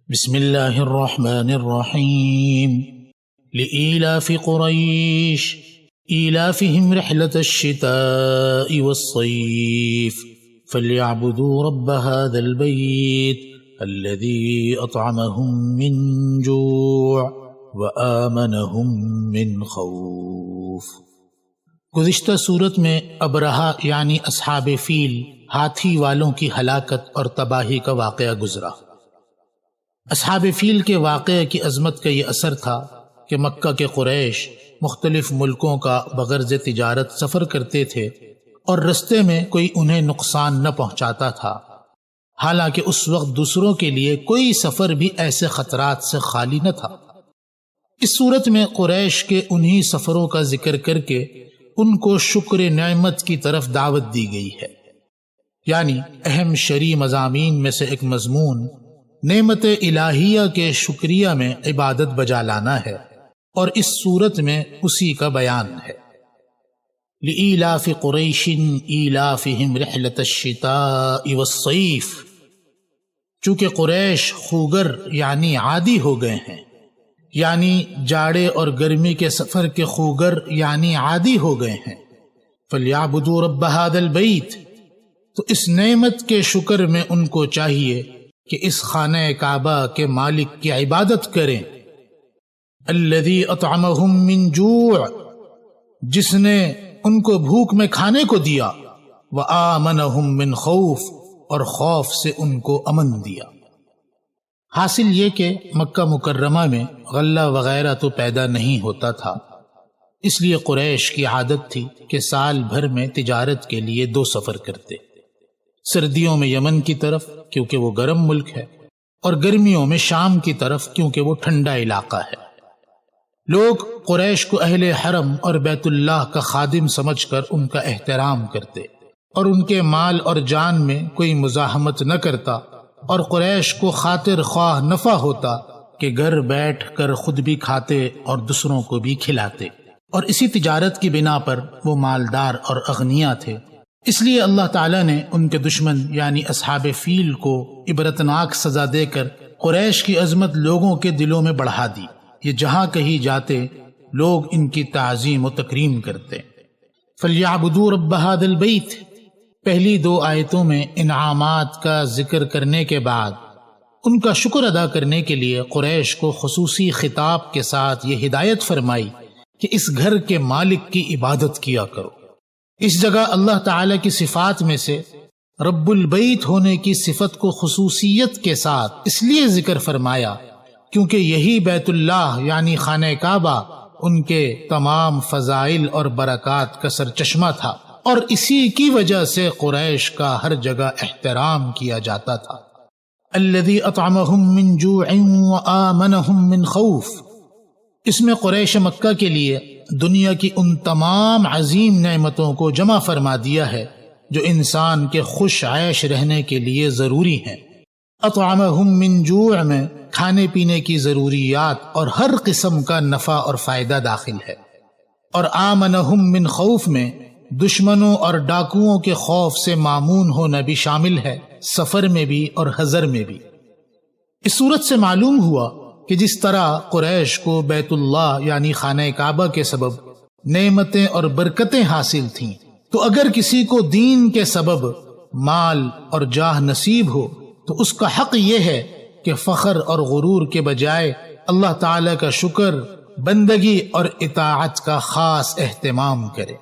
بسم اللہ الرحمن الرحیم لإيلاف قریش إيلافهم رحلة الشتاء والصيف فليعبدوا رب هذا البيت الذي أطعمهم من جوع وآمنهم من خوف۔ گزشتہ صورت میں ابرہہ یعنی اصحاب فیل ہاتھی والوں کی ہلاکت اور تباہی کا واقعہ گزرا۔ اصحاب فیل کے واقعے کی عظمت کا یہ اثر تھا کہ مکہ کے قریش مختلف ملکوں کا بغرض تجارت سفر کرتے تھے اور رستے میں کوئی انہیں نقصان نہ پہنچاتا تھا، حالانکہ اس وقت دوسروں کے لیے کوئی سفر بھی ایسے خطرات سے خالی نہ تھا۔ اس صورت میں قریش کے انہی سفروں کا ذکر کر کے ان کو شکر نعمت کی طرف دعوت دی گئی ہے، یعنی اہم شرعی مضامین میں سے ایک مضمون نعمت الہیہ کے شکریہ میں عبادت بجا لانا ہے، اور اس صورت میں اسی کا بیان ہے۔ لإیلاف قریش ایلافہم رحلۃ الشتاء والصیف، چونکہ قریش خوگر یعنی عادی ہو گئے ہیں، یعنی جاڑے اور گرمی کے سفر کے خوگر یعنی عادی ہو گئے ہیں۔ فلیعبدوا رب ھذا البیت، تو اس نعمت کے شکر میں ان کو چاہیے کہ اس خانہ کعبہ کے مالک کی عبادت کریں، الذی اطعمہم من جوع، جس نے ان کو بھوک میں کھانے کو دیا، وآمنہم من خوف، اور خوف سے ان کو امن دیا۔ حاصل یہ کہ مکہ مکرمہ میں غلہ وغیرہ تو پیدا نہیں ہوتا تھا، اس لیے قریش کی عادت تھی کہ سال بھر میں تجارت کے لیے 2 سفر کرتے، سردیوں میں یمن کی طرف کیونکہ وہ گرم ملک ہے، اور گرمیوں میں شام کی طرف کیونکہ وہ ٹھنڈا علاقہ ہے۔ لوگ قریش کو اہل حرم اور بیت اللہ کا خادم سمجھ کر ان کا احترام کرتے، اور ان کے مال اور جان میں کوئی مزاحمت نہ کرتا، اور قریش کو خاطر خواہ نفع ہوتا کہ گھر بیٹھ کر خود بھی کھاتے اور دوسروں کو بھی کھلاتے، اور اسی تجارت کی بنا پر وہ مالدار اور اغنیا تھے۔ اس لیے اللہ تعالیٰ نے ان کے دشمن یعنی اصحاب فیل کو عبرتناک سزا دے کر قریش کی عظمت لوگوں کے دلوں میں بڑھا دی۔ یہ جہاں کہیں جاتے لوگ ان کی تعظیم و تکریم کرتے۔ فَلْيَعْبُدُوا رَبَّ هَذَا الْبَيْتِ، پہلی 2 آیتوں میں انعامات کا ذکر کرنے کے بعد ان کا شکر ادا کرنے کے لیے قریش کو خصوصی خطاب کے ساتھ یہ ہدایت فرمائی کہ اس گھر کے مالک کی عبادت کیا کرو۔ اس جگہ اللہ تعالی کی صفات میں سے رب البیت ہونے کی صفت کو خصوصیت کے ساتھ اس لیے ذکر فرمایا کیونکہ یہی بیت اللہ یعنی خانہ کعبہ ان کے تمام فضائل اور برکات کا سرچشمہ تھا، اور اسی کی وجہ سے قریش کا ہر جگہ احترام کیا جاتا تھا۔ الذی اطعمہم من جوع وآمنہم من خوف، اس میں قریش مکہ کے لیے دنیا کی ان تمام عظیم نعمتوں کو جمع فرما دیا ہے جو انسان کے خوش عیش رہنے کے لیے ضروری ہیں۔ اطعمہم من جوع میں کھانے پینے کی ضروریات اور ہر قسم کا نفع اور فائدہ داخل ہے، اور آمنہم من خوف میں دشمنوں اور ڈاکوؤں کے خوف سے مامون ہونا بھی شامل ہے، سفر میں بھی اور حضر میں بھی۔ اس صورت سے معلوم ہوا کہ جس طرح قریش کو بیت اللہ یعنی خانہ کعبہ کے سبب نعمتیں اور برکتیں حاصل تھیں، تو اگر کسی کو دین کے سبب مال اور جاہ نصیب ہو تو اس کا حق یہ ہے کہ فخر اور غرور کے بجائے اللہ تعالی کا شکر، بندگی اور اطاعت کا خاص اہتمام کرے۔